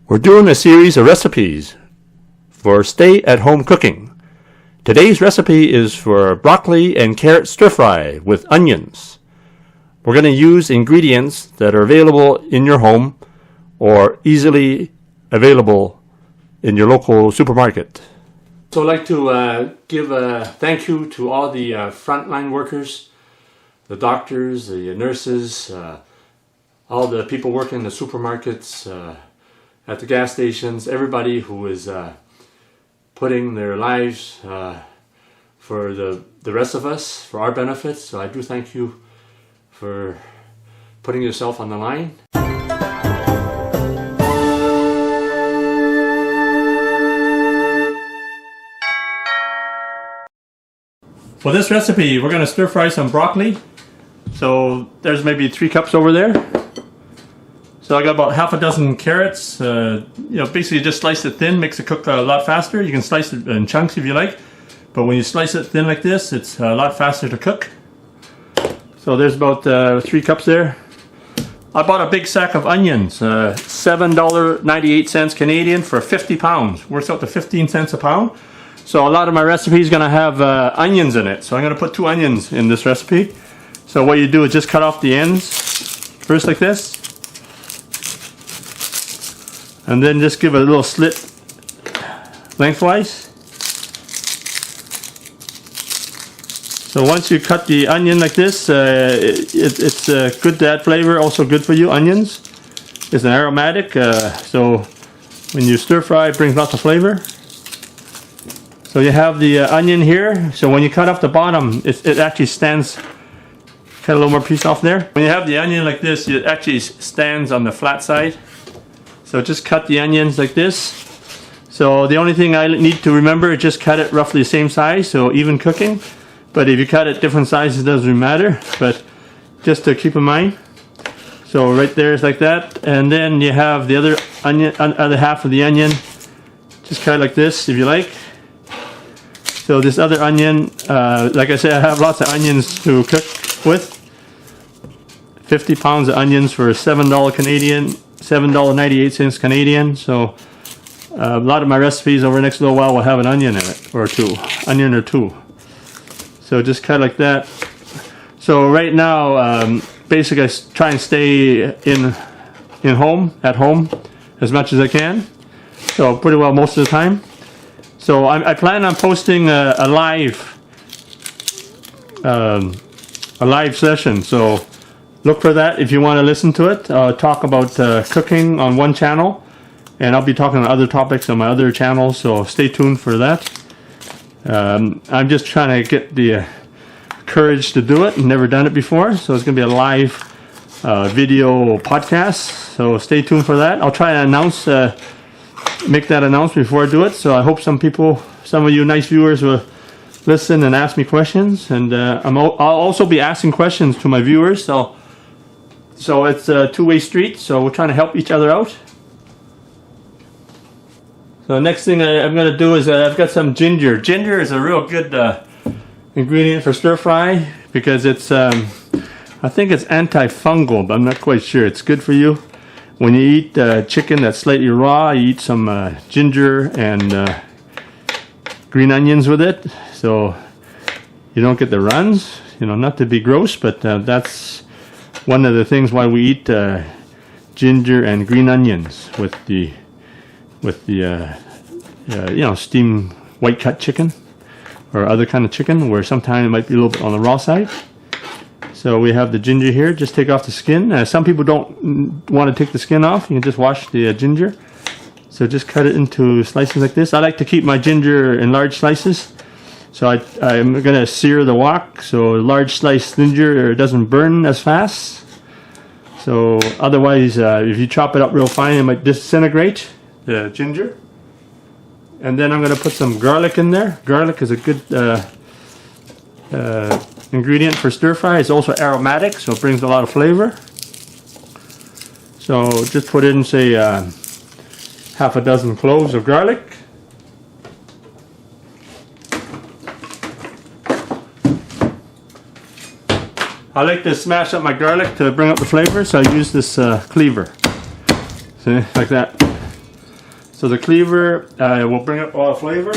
We're doing a series of recipes for stay-at-home cooking. Today's recipe is for broccoli and carrot stir-fry with onions. We're going to use ingredients that are available in your home or easily available in your local supermarket. So I'd like to give a thank you to all the frontline workers, the doctors, the nurses, all the people working in the supermarkets, at the gas stations, everybody who is putting their lives for the rest of us, for our benefits. So I do thank you for putting yourself on the line. For this recipe, we're going to stir fry some broccoli. So there's maybe 3 cups over there. So I got about half a dozen carrots. Basically just slice it thin, makes it cook a lot faster. You can slice it in chunks if you like, but when you slice it thin like this, it's a lot faster to cook. So there's about 3 cups there. I bought a big sack of onions, $7.98 Canadian for 50 pounds. Works out to 15 cents a pound. So a lot of my recipe is going to have onions in it. So I'm going to put 2 onions in this recipe. So what you do is just cut off the ends first like this. And then just give it a little slit lengthwise. So once you cut the onion like this, it's good to add flavor, also good for you. Onions is an aromatic, so when you stir fry it brings lots of flavor. So you have the onion here, so when you cut off the bottom it actually stands. Cut a little more piece off there. When you have the onion like this, it actually stands on the flat side. So just cut the onions like this. So the only thing I need to remember is just cut it roughly the same size, so even cooking. But if you cut it different sizes, it doesn't matter. But just to keep in mind. So right there is like that. And then you have the other onion, other half of the onion. Just cut it like this if you like. So this other onion, like I said, I have lots of onions to cook with. 50 pounds of onions for $7 Canadian. $7.98 Canadian. So a lot of my recipes over the next little while will have an onion in it, or onion or two. So just cut like that. So right now, basically I try and stay at home as much as I can. So pretty well most of the time. So I plan on posting a live session. So look for that if you want to listen to it. Talk about cooking on one channel, and I'll be talking on other topics on my other channels, so stay tuned for that. I'm just trying to get the courage to do it. Never done it before, so it's going to be a live video podcast, so stay tuned for that. I'll try and make that announcement before I do it, so I hope some of you nice viewers will listen and ask me questions, and I'll also be asking questions to my viewers, so it's a two-way street, so we're trying to help each other out. So the next thing I'm going to do is I've got some ginger. Ginger is a real good ingredient for stir fry because it's, I think it's antifungal, but I'm not quite sure. It's good for you. When you eat chicken that's slightly raw, you eat some ginger and green onions with it, so you don't get the runs. Not to be gross, but that's one of the things why we eat ginger and green onions with the steamed white cut chicken or other kind of chicken, where sometimes it might be a little bit on the raw side. So we have the ginger here. Just take off the skin. Some people don't want to take the skin off. You can just wash the ginger. So just cut it into slices like this. I like to keep my ginger in large slices. So I'm going to sear the wok, so large sliced ginger doesn't burn as fast. So otherwise, if you chop it up real fine, it might disintegrate the ginger. And then I'm going to put some garlic in there. Garlic is a good ingredient for stir fry. It's also aromatic, so it brings a lot of flavor. So just put in, say, half a dozen cloves of garlic. I like to smash up my garlic to bring up the flavor, so I use this cleaver. See, like that. So the cleaver will bring up all the flavor.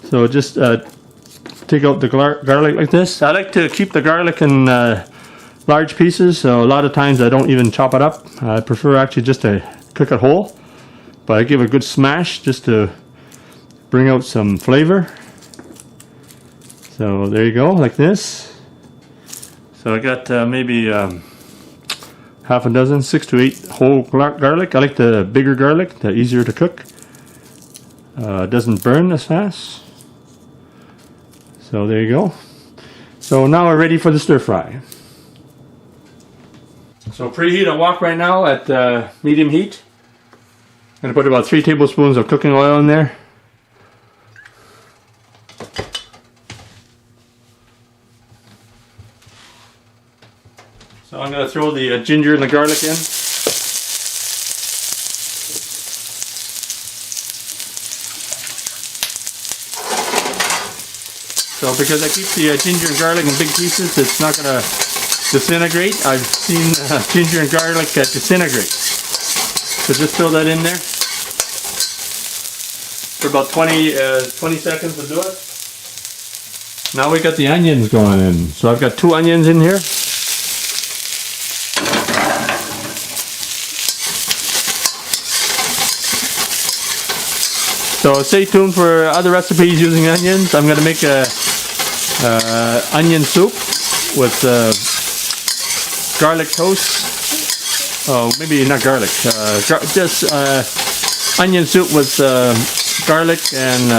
So just take out the garlic like this. I like to keep the garlic in large pieces, so a lot of times I don't even chop it up. I prefer actually just to cook it whole, but I give it a good smash just to bring out some flavor. So there you go, like this. So I got maybe half a dozen, 6 to 8 whole garlic. I like the bigger garlic, the easier to cook. Doesn't burn as fast. So there you go. So now we're ready for the stir fry. So preheat a wok right now at medium heat. I'm going to put about 3 tablespoons of cooking oil in there. So I'm going to throw the ginger and the garlic in. So because I keep the ginger and garlic in big pieces, it's not going to disintegrate. I've seen ginger and garlic disintegrate. So just throw that in there. For about 20 seconds to do it. Now we got the onions going in. So I've got 2 onions in here. So stay tuned for other recipes using onions. I'm going to make a onion soup with garlic toast. Oh, maybe not garlic. Just onion soup with garlic and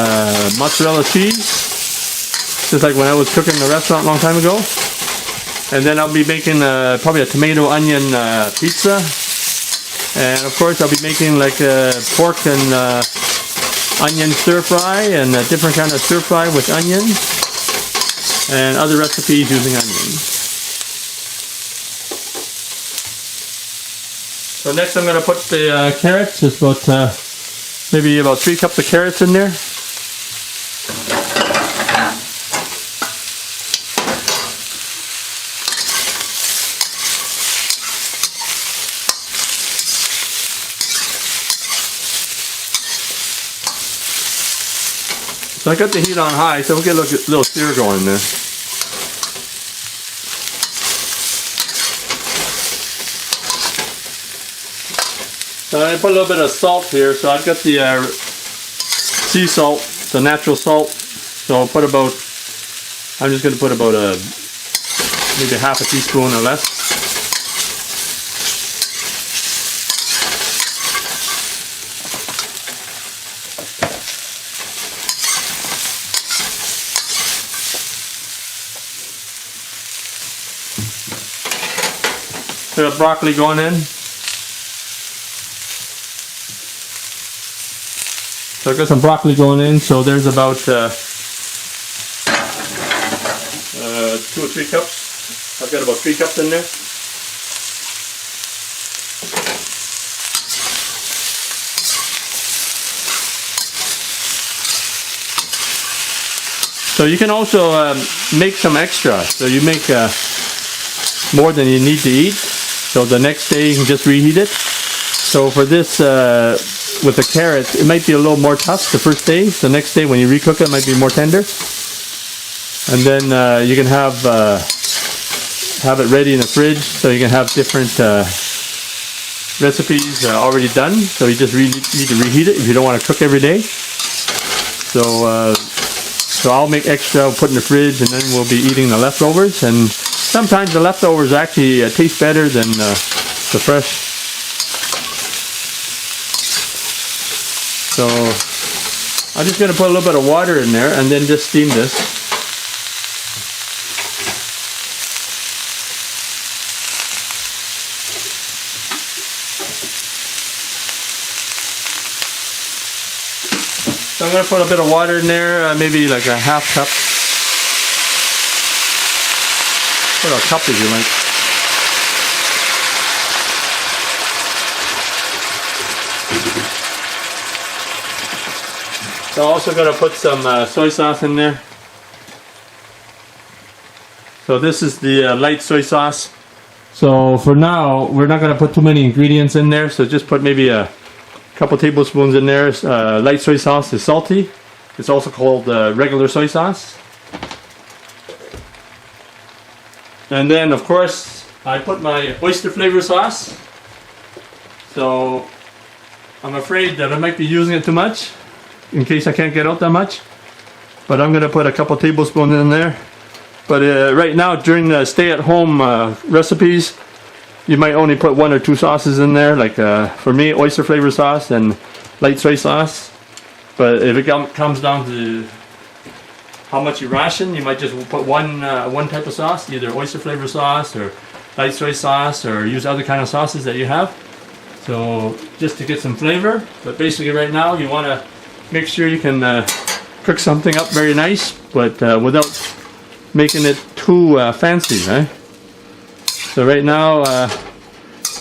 mozzarella cheese. Just like when I was cooking in the restaurant a long time ago. And then I'll be making probably a tomato onion pizza. And of course I'll be making like pork and onion stir fry and a different kind of stir fry with onions and other recipes using onions. So next I'm going to put the carrots, just about maybe about 3 cups of carrots in there. So I got the heat on high, so we'll get a little sear going there. So I put a little bit of salt here. So I've got the sea salt, the natural salt. So I'll put about, I'm just going to put about maybe half a teaspoon or less. Got broccoli going in. So I've got some broccoli going in. So there's about 2 or 3 cups. I've got about 3 cups in there. So you can also make some extra. So you make more than you need to eat. So the next day you can just reheat it. So for this, with the carrots, it might be a little more tough the first day. The next day when you recook it, it might be more tender. And then you can have it ready in the fridge, so you can have different recipes already done. So you just need to reheat it if you don't want to cook every day. So I'll make extra, I'll put in the fridge, and then we'll be eating the leftovers. And sometimes the leftovers actually taste better than the fresh. So I'm just going to put a little bit of water in there and then just steam this. So I'm going to put a bit of water in there, maybe like a half cup. Put a cup if you like. So I'm also going to put some soy sauce in there. So this is the light soy sauce. So for now, we're not going to put too many ingredients in there. So just put maybe a couple tablespoons in there. Light soy sauce is salty. It's also called regular soy sauce. And then of course, I put my oyster flavor sauce. So I'm afraid that I might be using it too much in case I can't get out that much. But I'm going to put a couple tablespoons in there. But right now, during the stay-at-home recipes, you might only put 1 or 2 sauces in there. Like for me, oyster flavor sauce and light soy sauce. But if it comes down to how much you ration, you might just put one type of sauce, either oyster flavor sauce or light soy sauce, or use other kind of sauces that you have. So just to get some flavor. But basically, right now, you want to make sure you can cook something up very nice, but without making it too fancy, right? So right now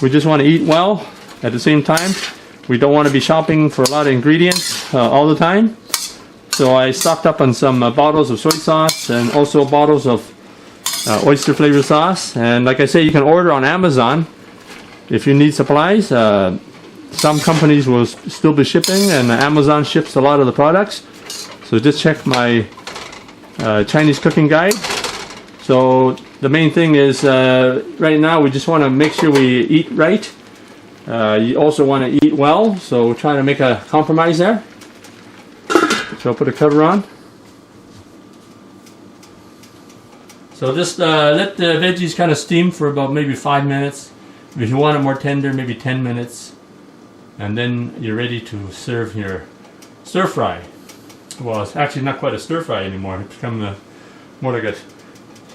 we just want to eat well. At the same time, we don't want to be shopping for a lot of ingredients all the time. So I stocked up on some bottles of soy sauce and also bottles of oyster flavor sauce. And like I say, you can order on Amazon if you need supplies. Some companies will still be shipping, and Amazon ships a lot of the products. So just check my Chinese cooking guide. So the main thing is right now we just want to make sure we eat right. You also want to eat well, so we're trying to make a compromise there. So I'll put a cover on. So just let the veggies kind of steam for about maybe 5 minutes. If you want it more tender, maybe 10 minutes. And then you're ready to serve your stir fry. Well, it's actually not quite a stir fry anymore. It's become more like a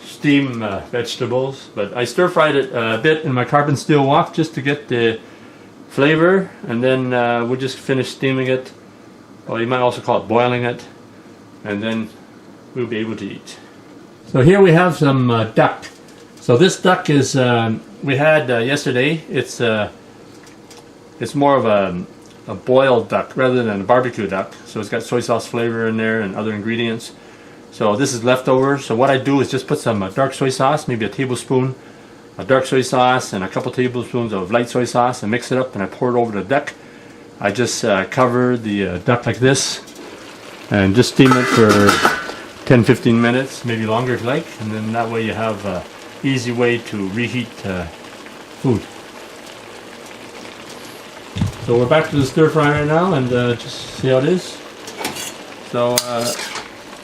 steam vegetables. But I stir fried it a bit in my carbon steel wok just to get the flavor, and then we'll just finish steaming it. Well, you might also call it boiling it, and then we'll be able to eat. So here we have some duck. So this duck is we had yesterday. It's more of a boiled duck rather than a barbecue duck. So it's got soy sauce flavor in there and other ingredients. So this is leftover. So what I do is just put some dark soy sauce, maybe a tablespoon of dark soy sauce and a couple tablespoons of light soy sauce, and mix it up, and I pour it over the duck. I just cover the duck like this and just steam it for 10-15 minutes, maybe longer if you like, and then that way you have an easy way to reheat food. So we're back to the stir fry right now, and just see how it is. So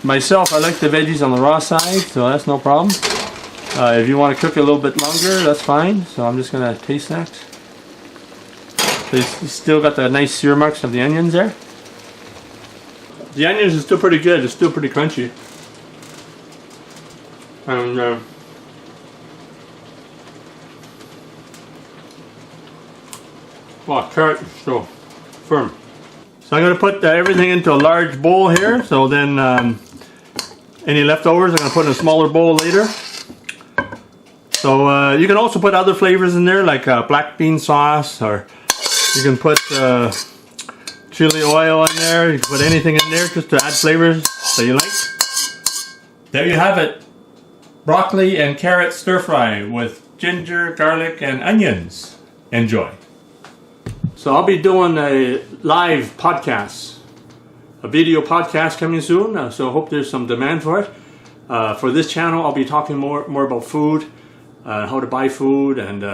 myself, I like the veggies on the raw side, so that's no problem. If you want to cook it a little bit longer, that's fine. So I'm just going to taste that. So you still got the nice sear marks of the onions there. The onions are still pretty good. It's still pretty crunchy. And wow, carrot is so firm. So I'm going to put everything into a large bowl here. So then any leftovers I'm going to put in a smaller bowl later. So you can also put other flavors in there, like black bean sauce, or you can put chili oil in there. You can put anything in there just to add flavors that you like. There you have it. Broccoli and carrot stir fry with ginger, garlic, and onions. Enjoy. So I'll be doing a live podcast, a video podcast coming soon. So I hope there's some demand for it. For this channel, I'll be talking more about food, how to buy food, and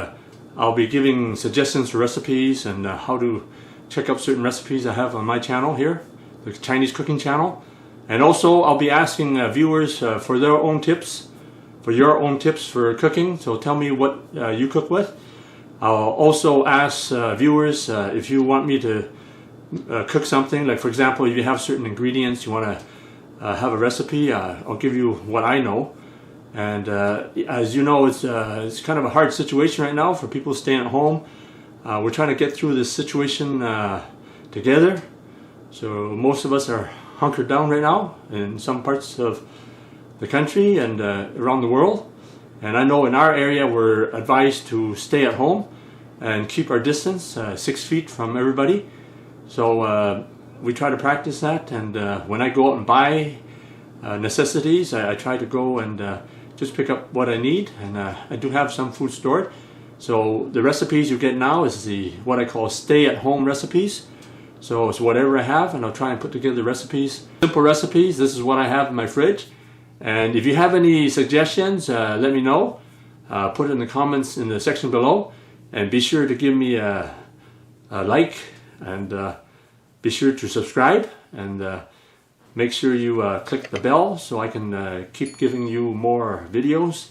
I'll be giving suggestions for recipes and how to check out certain recipes I have on my channel here, the Chinese cooking channel. And also I'll be asking viewers for their own tips, for your own tips for cooking. So tell me what you cook with. I'll also ask viewers if you want me to cook something, like for example, if you have certain ingredients you want to have a recipe, I'll give you what I know. And as you know, it's kind of a hard situation right now for people staying at home. We're trying to get through this situation together. So most of us are hunkered down right now in some parts of the country and around the world. And I know in our area we're advised to stay at home and keep our distance 6 feet from everybody. So we try to practice that, and when I go out and buy necessities, I try to go and just pick up what I need, and I do have some food stored. So the recipes you get now is what I call stay-at-home recipes. So it's whatever I have, and I'll try and put together recipes. Simple recipes. This is what I have in my fridge. And if you have any suggestions, let me know. Put it in the comments in the section below. And be sure to give me a like, and be sure to subscribe, and make sure you click the bell so I can keep giving you more videos.